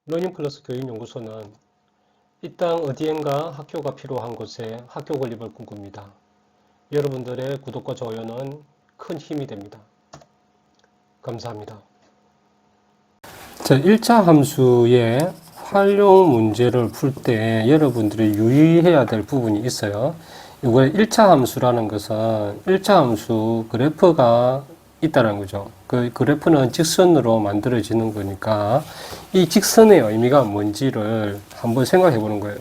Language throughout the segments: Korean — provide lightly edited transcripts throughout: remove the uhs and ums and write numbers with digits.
러닝플러스 교육연구소는 이 땅 어디엔가 학교가 필요한 곳에 학교 건립을 꿈꿉니다. 여러분들의 구독과 좋아요는 큰 힘이 됩니다. 감사합니다. 자, 1차 함수의 활용 문제를 풀 때 여러분들이 유의해야 될 부분이 있어요. 이번에 1차 함수라는 것은 1차 함수 그래프가 있다는 거죠. 그 그래프는 직선으로 만들어지는 거니까 이 직선의 의미가 뭔지를 한번 생각해 보는 거예요.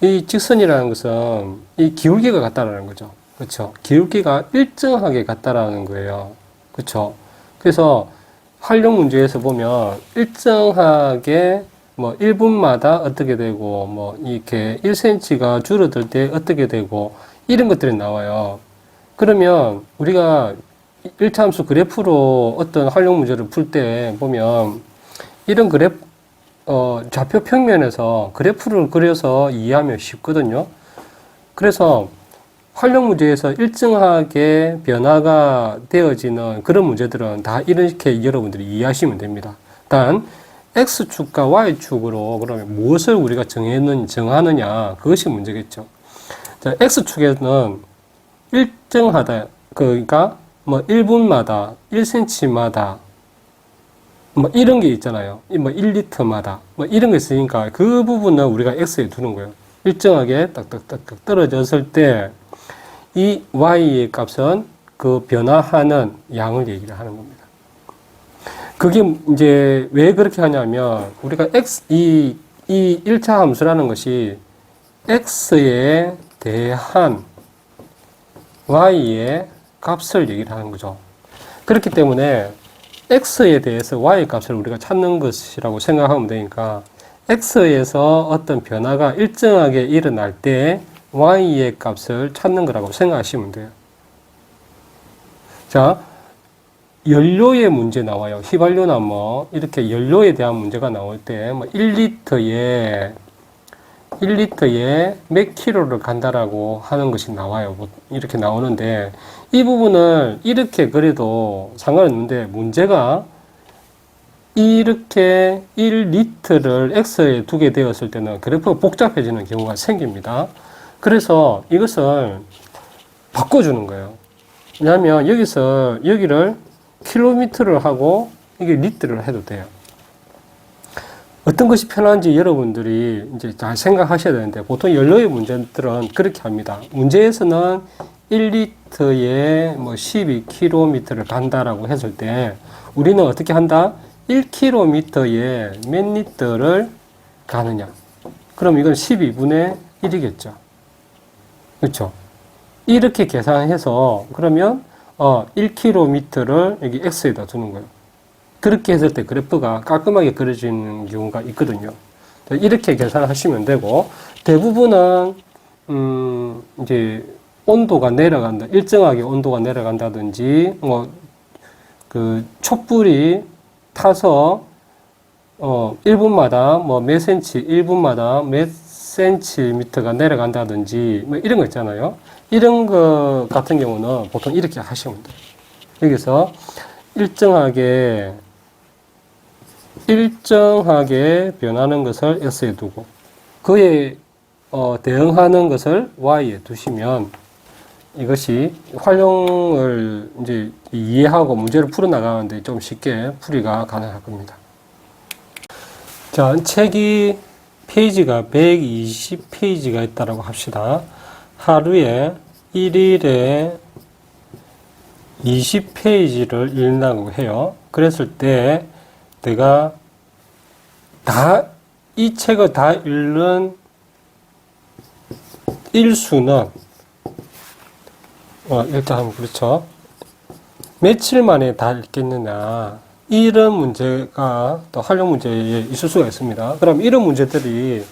이 직선이라는 것은 이 기울기가 같다라는 거죠. 그렇죠? 기울기가 일정하게 같다라는 거예요. 그렇죠? 그래서 활용 문제에서 보면 일정하게 뭐 1분마다 어떻게 되고 뭐 이렇게 1cm가 줄어들 때 어떻게 되고 이런 것들이 나와요. 그러면 우리가 1차 함수 그래프로 어떤 활용 문제를 풀 때 보면 이런 그래프 좌표 평면에서 그래프를 그려서 이해하면 쉽거든요. 그래서 활용 문제에서 일정하게 변화가 되어지는 그런 문제들은 다 이렇게 여러분들이 이해하시면 됩니다. 단 X축과 Y축으로 그러면 무엇을 우리가 정하느냐 그것이 문제겠죠. 자, X축에는 일정하다. 그러니까 뭐 1분마다 1cm마다 뭐 이런 게 있잖아요. 뭐 1리터마다 뭐 이런 게 있으니까 그 부분은 우리가 X에 두는 거예요. 일정하게 딱딱딱 떨어졌을 때 이 Y의 값은 그 변화하는 양을 얘기를 하는 겁니다. 그게 이제 왜 그렇게 하냐면 우리가 이 1차 함수라는 것이 X에 대한 Y의 값을 얘기를 하는 거죠. 그렇기 때문에 X에 대해서 Y의 값을 우리가 찾는 것이라고 생각하면 되니까 X에서 어떤 변화가 일정하게 일어날 때 Y의 값을 찾는 거라고 생각하시면 돼요. 자, 연료의 문제 나와요. 휘발유나 뭐 이렇게 연료에 대한 문제가 나올 때 뭐 1리터에 몇 킬로를 간다라고 하는 것이 나와요. 뭐 이렇게 나오는데 이 부분을 이렇게 그래도 상관없는데 문제가 이렇게 1리터를 X에 두게 되었을 때는 그래프가 복잡해지는 경우가 생깁니다. 그래서 이것을 바꿔주는 거예요. 왜냐하면 여기를 킬로미터를 하고 이게 리터를 해도 돼요. 어떤 것이 편한지 여러분들이 이제 잘 생각하셔야 되는데 보통 연료의 문제들은 그렇게 합니다. 문제에서는 1리터에 뭐 12km를 간다라고 했을 때 우리는 어떻게 한다? 1km에 몇 리터를 가느냐? 그럼 이건 12분의 1이겠죠. 그렇죠? 이렇게 계산해서 그러면 1km를 여기 x에다 두는 거예요. 그렇게 했을 때 그래프가 깔끔하게 그려지는 경우가 있거든요. 이렇게 계산하시면 되고 대부분은 이제 온도가 내려간다, 일정하게 온도가 내려간다든지 뭐 그 촛불이 타서 1분마다 뭐 몇 센치, 1분마다 몇 센티미터가 내려간다든지 뭐 이런 거 있잖아요. 이런 거 같은 경우는 보통 이렇게 하시면 돼요. 여기서 일정하게 변하는 것을 X에 두고 그에 대응하는 것을 Y에 두시면 이것이 활용을 이제 이해하고 문제를 풀어나가는데 좀 쉽게 풀이가 가능할 겁니다. 자, 책이 페이지가 120페이지가 있다고 합시다. 하루에 1일에 20페이지를 읽는다고 해요. 그랬을 때 내가 이 책을 다 읽는 일수는 일단 한번 그렇죠. 며칠 만에 다 읽겠느냐 이런 문제가 또 활용 문제에 있을 수가 있습니다. 그럼 이런 문제들이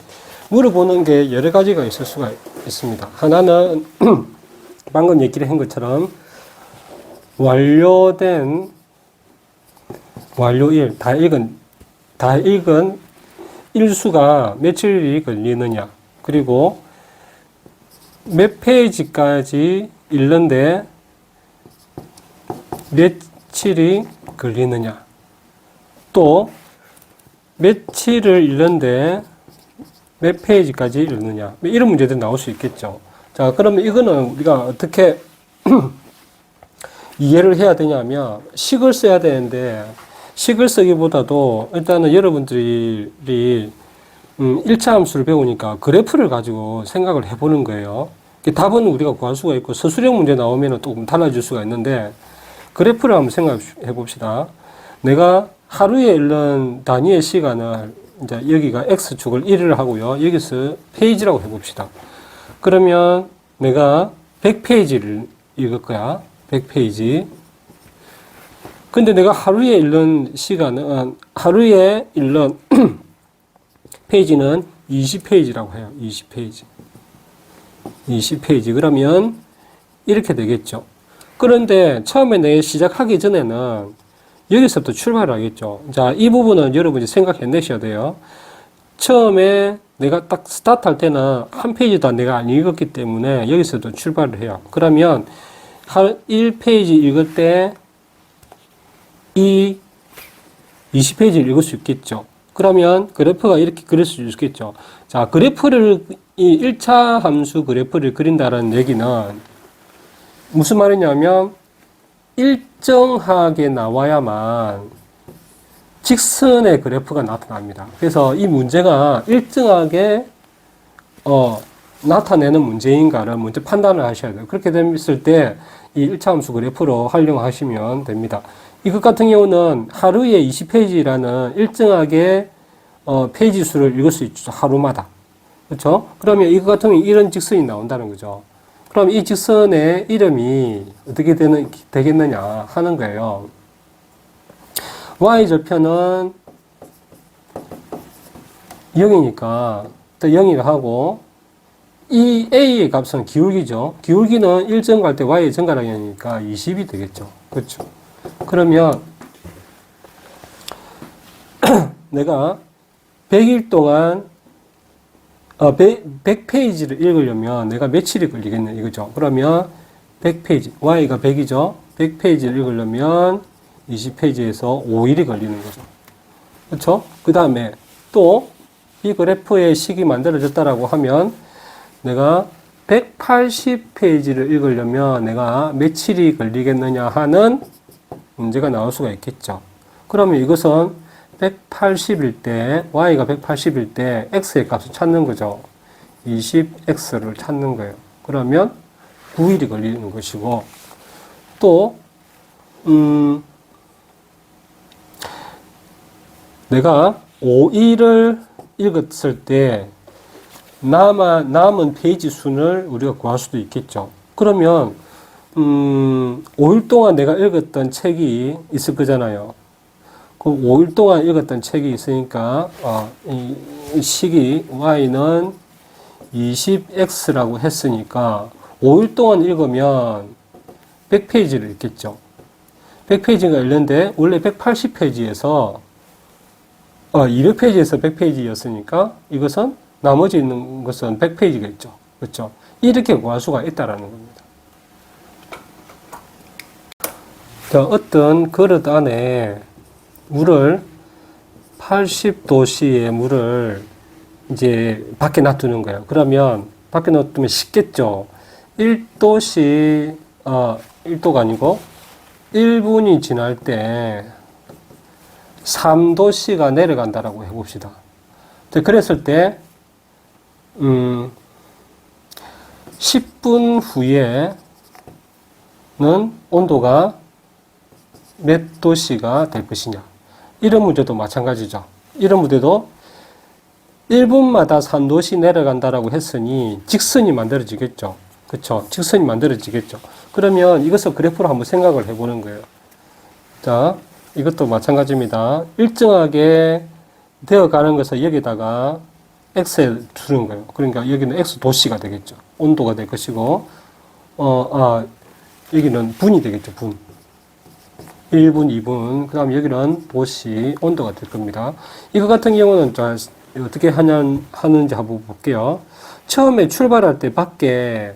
물어보는 게 여러 가지가 있을 수가 있습니다. 하나는 방금 얘기를 한 것처럼 완료일 다 읽은 일수가 며칠이 걸리느냐, 그리고 몇 페이지까지 읽는데 며칠이 걸리느냐, 또 며칠을 읽는데 몇 페이지까지 읽느냐. 이런 문제들이 나올 수 있겠죠. 자, 그러면 이거는 우리가 어떻게 이해를 해야 되냐면, 식을 써야 되는데, 식을 쓰기보다도 일단은 여러분들이 1차 함수를 배우니까 그래프를 가지고 생각을 해보는 거예요. 답은 우리가 구할 수가 있고, 서술형 문제 나오면 조금 달라질 수가 있는데, 그래프를 한번 생각해 봅시다. 내가 하루에 읽는 단위의 시간을, 이제 여기가 X축을 1을 하고요. 여기서 페이지라고 해봅시다. 그러면 내가 100페이지를 읽을 거야. 100페이지. 근데 내가 하루에 읽는 시간은, 하루에 읽는 페이지는 20페이지라고 해요. 20페이지. 20페이지. 그러면 이렇게 되겠죠. 그런데 처음에 내가 시작하기 전에는 여기서부터 출발을 하겠죠. 자, 이 부분은 여러분이 생각해내셔야 돼요. 처음에 내가 딱 스타트 할 때는 한 페이지도 내가 안 읽었기 때문에 여기서도 출발을 해요. 그러면 1페이지 읽을 때 이 20페이지를 읽을 수 있겠죠. 그러면 그래프가 이렇게 그릴 수 있겠죠. 자, 그래프를, 이 1차 함수 그래프를 그린다는 얘기는 무슨 말이냐면 일정하게 나와야만 직선의 그래프가 나타납니다. 그래서 이 문제가 일정하게 나타내는 문제인가를 먼저 판단을 하셔야 돼요. 그렇게 됐을 때 이 1차 함수 그래프로 활용하시면 됩니다. 이것 같은 경우는 하루에 20페이지라는 일정하게 페이지 수를 읽을 수 있죠. 하루마다. 그렇죠? 그러면 이것 같은 경우는 이런 직선이 나온다는 거죠. 그럼 이 직선의 이름이 어떻게 되겠느냐 하는 거예요. y절편은 0이니까 또 0이라 하고, 이 a의 값은 기울기죠. 기울기는 1 증가할 때 y의 증가량이니까 20이 되겠죠. 그렇죠. 그러면 내가 100일 동안 100페이지를 읽으려면 내가 며칠이 걸리겠네 이거죠. 그러면 100페이지, y가 100이죠. 100페이지를 읽으려면 20페이지에서 5일이 걸리는 거죠. 그렇죠? 그 다음에 또 이 그래프의 식이 만들어졌다라고 하면 내가 180페이지를 읽으려면 내가 며칠이 걸리겠느냐 하는 문제가 나올 수가 있겠죠. 그러면 이것은 180일 때, y가 180일 때 x의 값을 찾는 거죠. 20x를 찾는 거예요. 그러면 9일이 걸리는 것이고, 또 내가 5일을 읽었을 때 남은 페이지 수를 우리가 구할 수도 있겠죠. 그러면 5일 동안 내가 읽었던 책이 있을 거잖아요. 그 5일 동안 읽었던 책이 있으니까 이 식이 y는 20x라고 했으니까 5일 동안 읽으면 100페이지를 읽겠죠. 100페이지가 읽는데 원래 180페이지에서 200페이지에서 100페이지였으니까 이것은 나머지 있는 것은 100페이지겠죠. 그렇죠? 이렇게 구할 수가 있다라는 겁니다. 자, 어떤 그릇 안에 물을 80도씨의 물을 이제 밖에 놔두는 거예요. 그러면 밖에 놔두면 식겠죠. 1도씨 1도가 아니고 1분이 지날 때 3도씨가 내려간다라고 해봅시다. 그랬을 때 10분 후에는 온도가 몇 도씨가 될 것이냐. 이런 문제도 마찬가지죠. 이런 문제도 1분마다 3도씨 내려간다라고 했으니 직선이 만들어지겠죠. 그렇죠? 직선이 만들어지겠죠. 그러면 이것을 그래프로 한번 생각을 해보는 거예요. 자, 이것도 마찬가지입니다. 일정하게 되어가는 것을 여기다가 x에 두는 거예요. 그러니까 여기는 x 도씨가 되겠죠. 온도가 될 것이고, 여기는 분이 되겠죠. 분. 1분, 2분. 그 다음에 여기는 도씨, 온도가 될 겁니다. 이거 같은 경우는 자, 어떻게 하는지 한번 볼게요. 처음에 출발할 때 밖에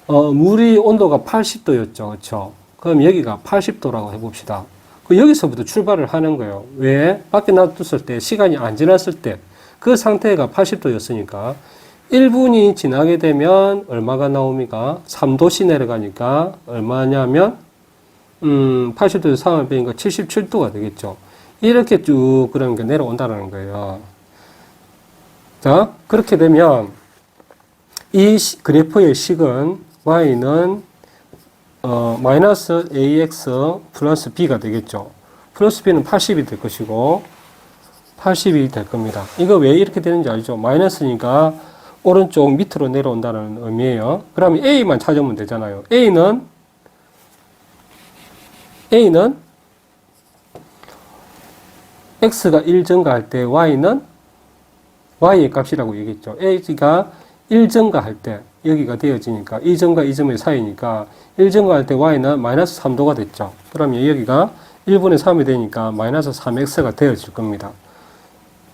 물이 온도가 80도였죠. 그렇죠? 그럼 여기가 80도라고 해봅시다. 여기서부터 출발을 하는 거예요. 왜? 밖에 놔뒀을 때, 시간이 안 지났을 때, 그 상태가 80도였으니까, 1분이 지나게 되면 얼마가 나옵니까? 3도씩 내려가니까, 얼마냐면, 80도에서 3을 빼니까 77도가 되겠죠. 이렇게 쭉, 그러니까 내려온다는 거예요. 자, 그렇게 되면, 이 그래프의 식은, y는 마이너스 ax 플러스 b가 되겠죠. 플러스 b는 80이 될 것이고 80이 될 겁니다. 이거 왜 이렇게 되는지 알죠? 마이너스니까 오른쪽 밑으로 내려온다는 의미예요. 그러면 a만 찾으면 되잖아요. a는 x가 1 증가할 때 y는 y의 값이라고 얘기했죠. a가 1 증가할 때 여기가 되어지니까 2점과 2점의 사이니까 1 증가할 때 y는 마이너스 3도가 됐죠. 그러면 여기가 1분의 3이 되니까 마이너스 3x가 되어질 겁니다.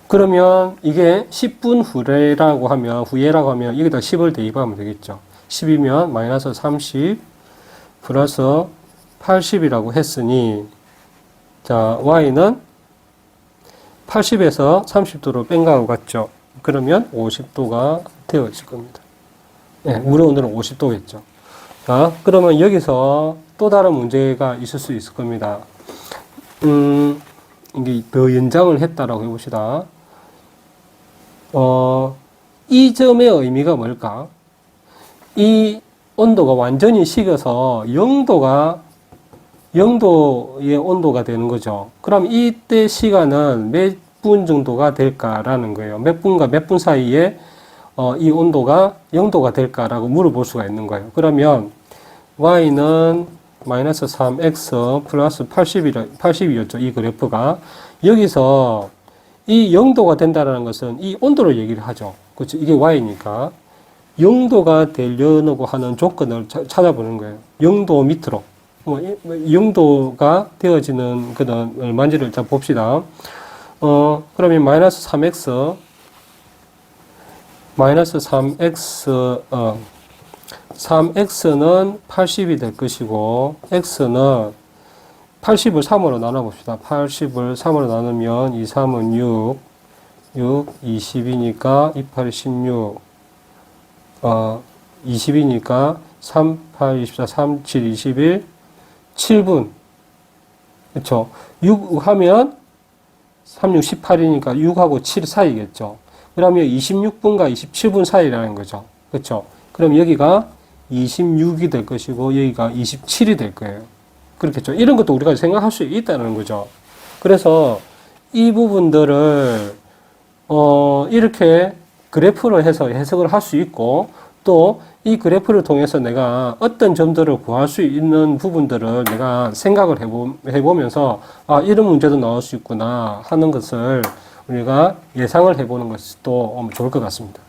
그러면 이게 10분 후라고 하면 여기다 10을 대입하면 되겠죠. 10이면 마이너스 30 플러스 80이라고 했으니 자 y는 80에서 30도로 뺀 거하고 같죠. 그러면 50도가 되어질 겁니다. 네, 물의 온도는 50도겠죠. 자, 그러면 여기서 또 다른 문제가 있을 수 있을 겁니다. 이게 더 연장을 했다라고 해봅시다. 이 점의 의미가 뭘까? 이 온도가 완전히 식어서 0도의 온도가 되는 거죠. 그럼 이때 시간은 몇 분 정도가 될까라는 거예요. 몇 분과 몇 분 사이에 이 온도가 0도가 될까라고 물어볼 수가 있는 거예요. 그러면 y는 마이너스 3x 플러스 80이었죠. 이 그래프가. 여기서 이 0도가 된다는 것은 이 온도를 얘기를 하죠. 그렇죠. 이게 y니까 0도가 되려고 하는 조건을 찾아보는 거예요. 0도 밑으로. 0도가 되어지는 그런 얼마인지를 일단 봅시다. 그러면 마이너스 3x 3x는 80이 될 것이고, x는 80을 3으로 나눠봅시다. 80을 3으로 나누면 2, 3은 6, 20이니까 2, 8, 16, 20이니까 3, 8, 24, 3, 7, 21, 7분. 그쵸? 6 하면 3, 6, 18이니까 6하고 7 사이겠죠. 그러면 26분과 27분 사이라는 거죠. 그쵸? 그럼 여기가 26이 될 것이고, 여기가 27이 될 거예요. 그렇겠죠. 이런 것도 우리가 생각할 수 있다는 거죠. 그래서 이 부분들을, 이렇게 그래프를 해서 해석을 할 수 있고, 또 이 그래프를 통해서 내가 어떤 점들을 구할 수 있는 부분들을 내가 생각을 해보면서, 아, 이런 문제도 나올 수 있구나 하는 것을 우리가 예상을 해보는 것도 좋을 것 같습니다.